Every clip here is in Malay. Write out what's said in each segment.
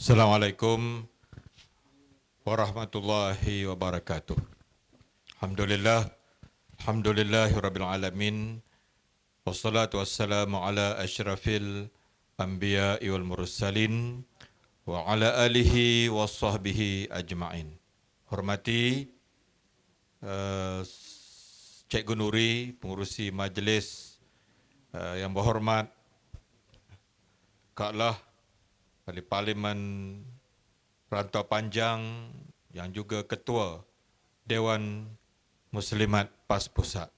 Assalamualaikum warahmatullahi wabarakatuh. Alhamdulillahirabbil alamin. Wassalatu wassalamu ala asyrafil anbiya'i wal mursalin wa ala alihi washabbihi ajma'in. Hormati Cikgu Nuri, pengurusi majlis, yang berhormat Kak Lah Ahli Parlimen Rantau Panjang yang juga Ketua Dewan Muslimat PAS Pusat.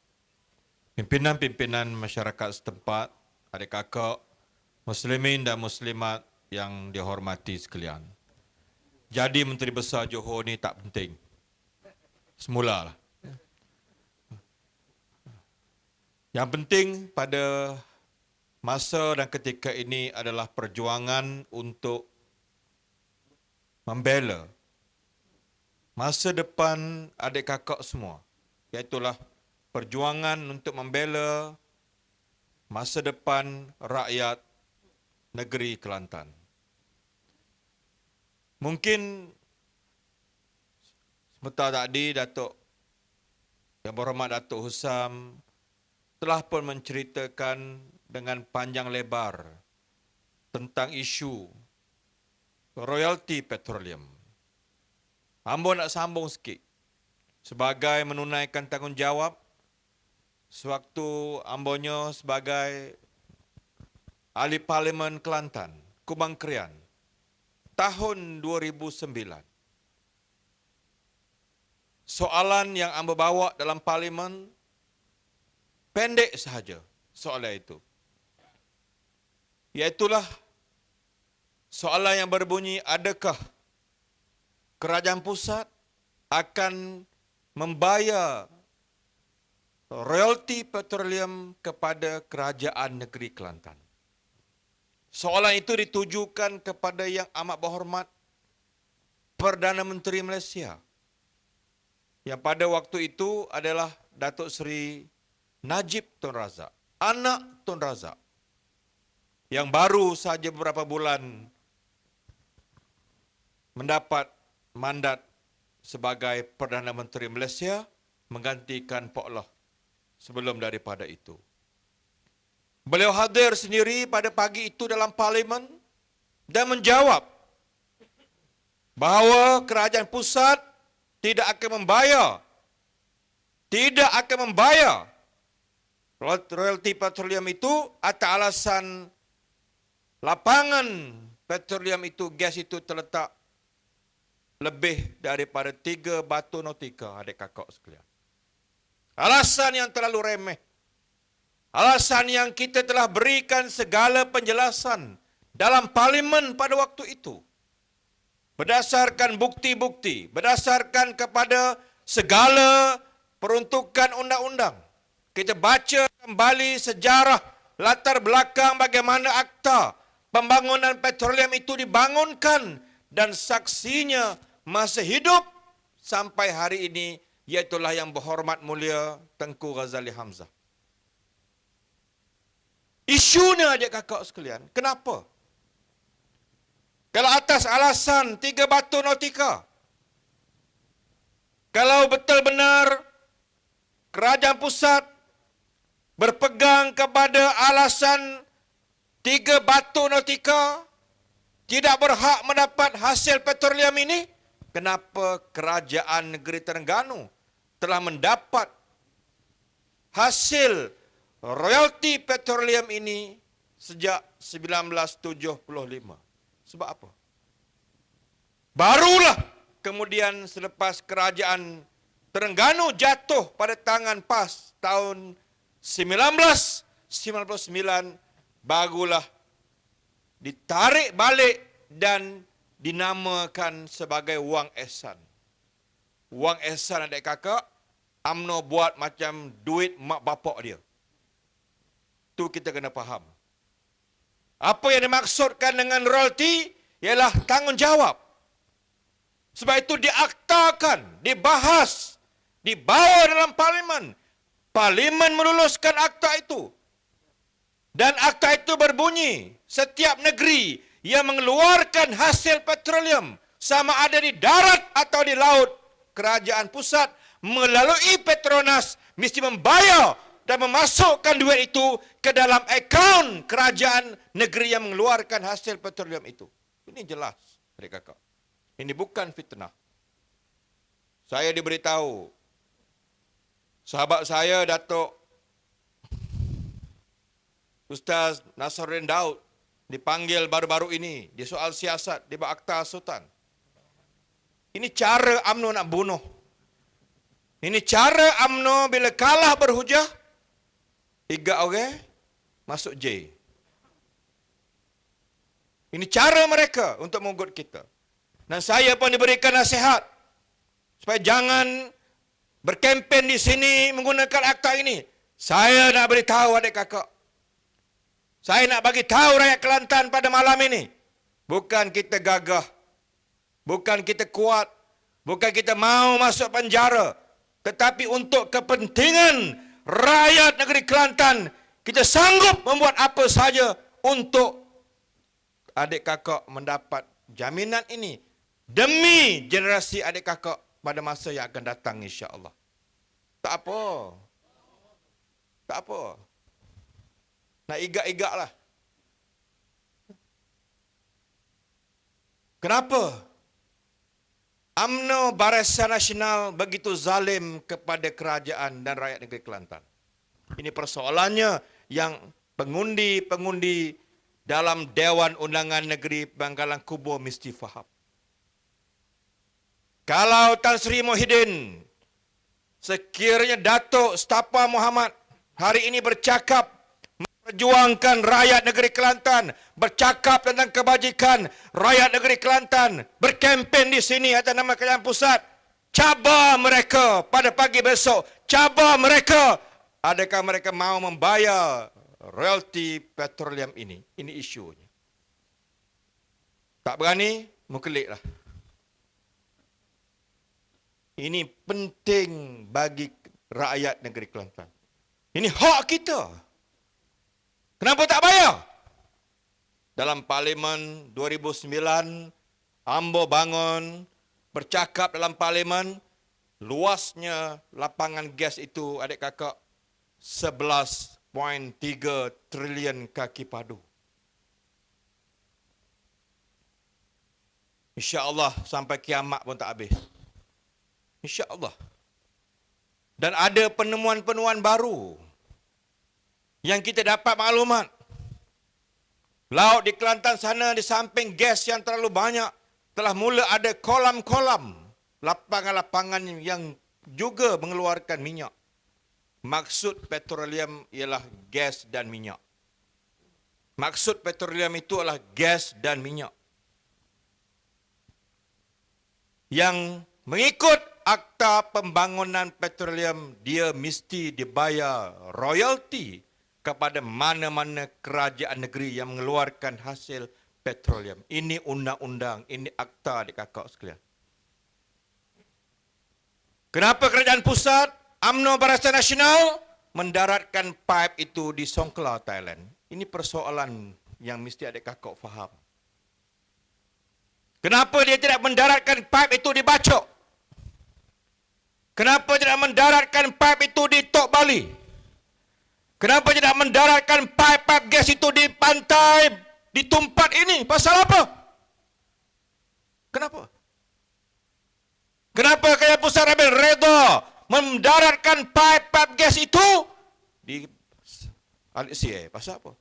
Pimpinan-pimpinan masyarakat setempat, adik kakak, muslimin dan muslimat yang dihormati sekalian. Jadi Menteri Besar Johor ni tak penting. Semulalah. Yang penting pada masa dan ketika ini adalah perjuangan untuk membela masa depan adik kakak semua. Iaitulah perjuangan untuk membela masa depan rakyat negeri Kelantan. Mungkin sebentar tadi Yang Berhormat Datuk Husam telah pun menceritakan dengan panjang lebar tentang isu royalti petroleum. Ambo nak sambung sikit. Sebagai menunaikan tanggungjawab, sewaktu ambonyo sebagai ahli Parlimen Kelantan, Kubang Krian, tahun 2009. Soalan yang ambo bawa dalam Parlimen pendek sahaja soalan itu. Iaitulah soalan yang berbunyi, adakah kerajaan pusat akan membayar royalti petroleum kepada kerajaan negeri Kelantan? Soalan itu ditujukan kepada Yang Amat Berhormat Perdana Menteri Malaysia, yang pada waktu itu adalah Datuk Seri Najib Tun Razak, anak Tun Razak, yang baru saja beberapa bulan mendapat mandat sebagai Perdana Menteri Malaysia menggantikan Pak Loh sebelum daripada itu. Beliau hadir sendiri pada pagi itu dalam Parlimen dan menjawab bahawa kerajaan pusat tidak akan membayar royalti petroleum itu atas alasan lapangan petroleum itu, gas itu terletak lebih daripada 3 batu nautika, adik kakak sekalian. Alasan yang terlalu remeh. Alasan yang kita telah berikan segala penjelasan dalam Parlimen pada waktu itu. Berdasarkan bukti-bukti, berdasarkan kepada segala peruntukan undang-undang. Kita baca kembali sejarah latar belakang bagaimana akta pembangunan petroleum itu dibangunkan dan saksinya masih hidup sampai hari ini, iaitulah Yang Berhormat Mulia Tengku Razali Hamzah. Isunya adik kakak sekalian, kenapa? Kalau atas alasan 3 batu nautika, kalau betul benar kerajaan pusat berpegang kepada alasan 3 batu nautika tidak berhak mendapat hasil petroleum ini, kenapa kerajaan negeri Terengganu telah mendapat hasil royalti petroleum ini sejak 1975? Sebab apa? Barulah kemudian selepas kerajaan Terengganu jatuh pada tangan PAS tahun 1999, barulah ditarik balik dan dinamakan sebagai wang ehsan. Wang ehsan adik kakak, UMNO buat macam duit mak bapak dia. Tu kita kena faham. Apa yang dimaksudkan dengan royalti ialah tanggungjawab. Sebab itu diaktakan, dibahas, dibawa dalam Parlimen. Parlimen meluluskan akta itu. Dan akta itu berbunyi, setiap negeri yang mengeluarkan hasil petroleum, sama ada di darat atau di laut, kerajaan pusat melalui Petronas mesti membayar dan memasukkan duit itu ke dalam akaun kerajaan negeri yang mengeluarkan hasil petroleum itu. Ini jelas, adik kakak. Ini bukan fitnah. Saya diberitahu, sahabat saya Datuk Ustaz Nasruddin Daud dipanggil baru-baru ini di soal siasat di bawah Akta Sultan. Ini cara UMNO nak bunuh. Ini cara UMNO bila kalah berhujah, 3 orang masuk J. Ini cara mereka untuk mengugut kita. Dan saya pun diberikan nasihat supaya jangan berkempen di sini menggunakan akta ini. Saya nak beritahu adik kakak. Saya nak bagi tahu rakyat Kelantan pada malam ini. Bukan kita gagah. Bukan kita kuat. Bukan kita mau masuk penjara. Tetapi untuk kepentingan rakyat negeri Kelantan, kita sanggup membuat apa saja untuk adik kakak mendapat jaminan ini. Demi generasi adik kakak pada masa yang akan datang insya-Allah. Tak apa. Tak apa. Nak igak-igak lah. Kenapa? UMNO Barisan Nasional begitu zalim kepada kerajaan dan rakyat negeri Kelantan. Ini persoalannya yang pengundi-pengundi dalam Dewan Undangan Negeri Bangkalan Kubur mesti faham. Kalau Tan Sri Muhyiddin, sekiranya Datuk Setapa Muhammad hari ini bercakap perjuangkan rakyat negeri Kelantan, bercakap tentang kebajikan rakyat negeri Kelantan, berkempen di sini atas nama Kerajaan Pusat, cabar mereka pada pagi besok, cabar mereka, adakah mereka mau membayar royalti petroleum ini? Ini isunya. Tak berani, mengkeliklah. Ini penting bagi rakyat negeri Kelantan. Ini hak kita. Kenapa tak bayar? Dalam Parlimen 2009, Ambo bangun, bercakap dalam Parlimen, luasnya lapangan gas itu, adik kakak, 11.3 trilion kaki padu. InsyaAllah sampai kiamat pun tak habis. InsyaAllah. Dan ada penemuan-penemuan baru yang kita dapat maklumat. Laut di Kelantan sana di samping gas yang terlalu banyak, telah mula ada kolam-kolam, lapangan-lapangan yang juga mengeluarkan minyak. Maksud petroleum ialah gas dan minyak. Maksud petroleum itu adalah gas dan minyak. Yang mengikut akta pembangunan petroleum, dia mesti dibayar royalti kepada mana-mana kerajaan negeri yang mengeluarkan hasil petroleum. Ini undang-undang, ini akta adik kakak sekalian. Kenapa kerajaan pusat, UMNO Barisan Nasional mendaratkan pipe itu di Songkhla, Thailand? Ini persoalan yang mesti adik kakak faham. Kenapa dia tidak mendaratkan pipe itu di Bachok? Kenapa tidak mendaratkan pipe itu di Tok Bali? Kenapa tidak mendaratkan pipe-pipe gas itu di pantai, di tempat ini? Pasal apa? Kenapa? Kenapa Kerajaan Pusat ambil reda mendaratkan pipe-pipe gas itu di Malaysia? Pasal apa?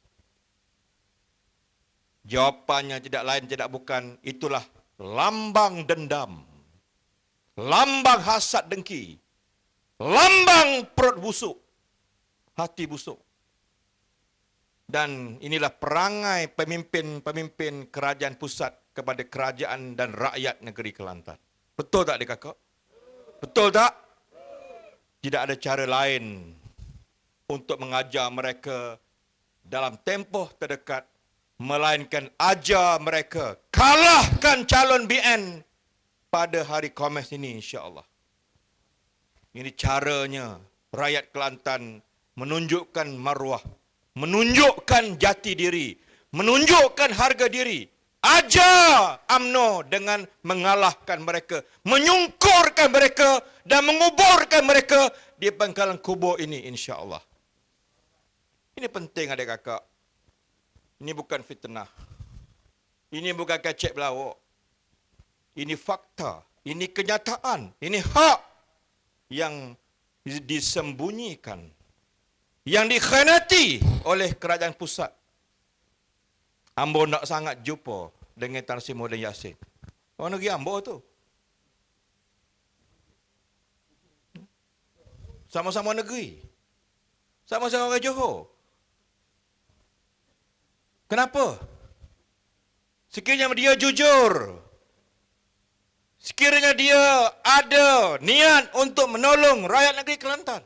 Jawapannya tidak lain tidak bukan, itulah lambang dendam, lambang hasad dengki, lambang perut busuk, hati busuk. Dan inilah perangai pemimpin-pemimpin kerajaan pusat kepada kerajaan dan rakyat negeri Kelantan. Betul tak adik kakak? Betul tak? Tidak ada cara lain untuk mengajar mereka dalam tempoh terdekat, melainkan ajar mereka kalahkan calon BN pada hari Khamis ini insya-Allah. Ini caranya rakyat Kelantan menunjukkan maruah, menunjukkan jati diri, menunjukkan harga diri Ajar UMNO dengan mengalahkan mereka, menyungkurkan mereka dan menguburkan mereka di pangkalan kubur ini, insya-Allah. Ini penting adik kakak. Ini bukan fitnah. Ini bukan kecek belawak. Ini fakta. Ini kenyataan. Ini hak yang disembunyikan. Yang dikhianati oleh kerajaan pusat. Ambo nak sangat jumpa dengan Tan Sri Muhyiddin Yassin. Orang negeri Ambo tu. Sama-sama negeri. Sama-sama orang Johor. Kenapa? Sekiranya dia jujur. Sekiranya dia ada niat untuk menolong rakyat negeri Kelantan.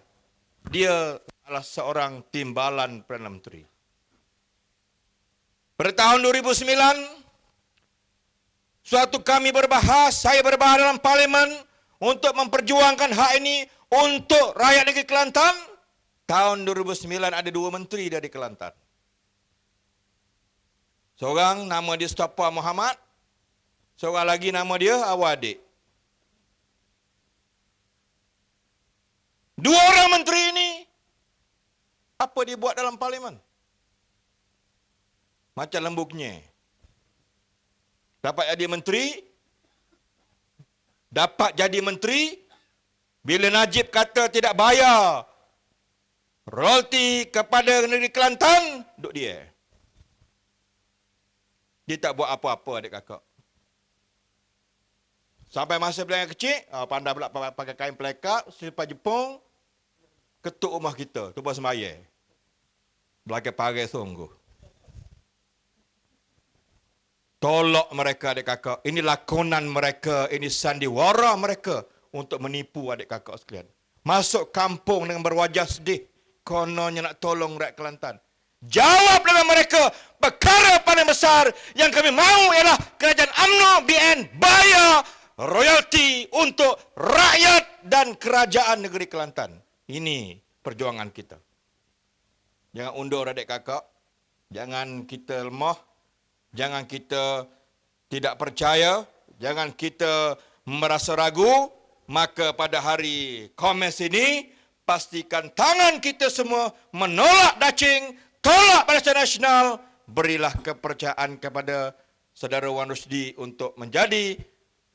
Dia adalah seorang timbalan Perdana Menteri. Pada tahun 2009, suatu kami berbahas, saya berbahas dalam parlimen untuk memperjuangkan hak ini untuk rakyat negeri Kelantan. Tahun 2009 ada 2 menteri dari Kelantan. Seorang nama dia Mustafa Muhammad, seorang lagi nama dia Awadik. 2 orang menteri ini, apa dia buat dalam parlimen? Macam lembuknya. Dapat jadi menteri, bila Najib kata tidak bayar royalti kepada negeri Kelantan, duduk dia. Dia tak buat apa-apa adik kakak. Sampai masa bila yang kecil, pandai pula pakai kain pelekat, selepas Jepun, ketuk rumah kita, tu buat sembahyang. Belakang parai sungguh. Tolak mereka adik kakak. Ini lakonan mereka, ini sandiwara mereka untuk menipu adik kakak sekalian. Masuk kampung dengan berwajah sedih, kononnya nak tolong rakyat Kelantan. Jawab dengan mereka, perkara paling besar yang kami mahu ialah kerajaan UMNO BN bayar royalti untuk rakyat dan kerajaan negeri Kelantan. Ini perjuangan kita. Jangan undur adik kakak. Jangan kita lemah. Jangan kita tidak percaya. Jangan kita merasa ragu. Maka pada hari Khamis ini, pastikan tangan kita semua menolak dacing, tolak Barisan Nasional, berilah kepercayaan kepada Saudara Wan Rusdi untuk menjadi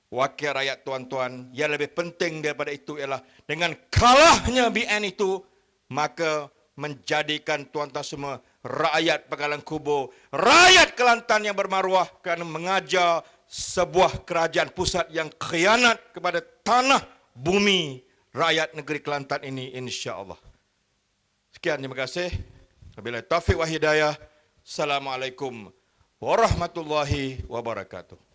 wakil rakyat tuan-tuan. Yang lebih penting daripada itu ialah dengan kalahnya BN itu, maka menjadikan tuan-tuan semua rakyat Pangkalan Kubur, rakyat Kelantan yang bermaruah kerana mengajar sebuah kerajaan pusat yang khianat kepada tanah bumi rakyat negeri Kelantan ini, insya-Allah. Sekian, terima kasih. Wabillahi taufiq wa hidayah. Assalamualaikum warahmatullahi wabarakatuh.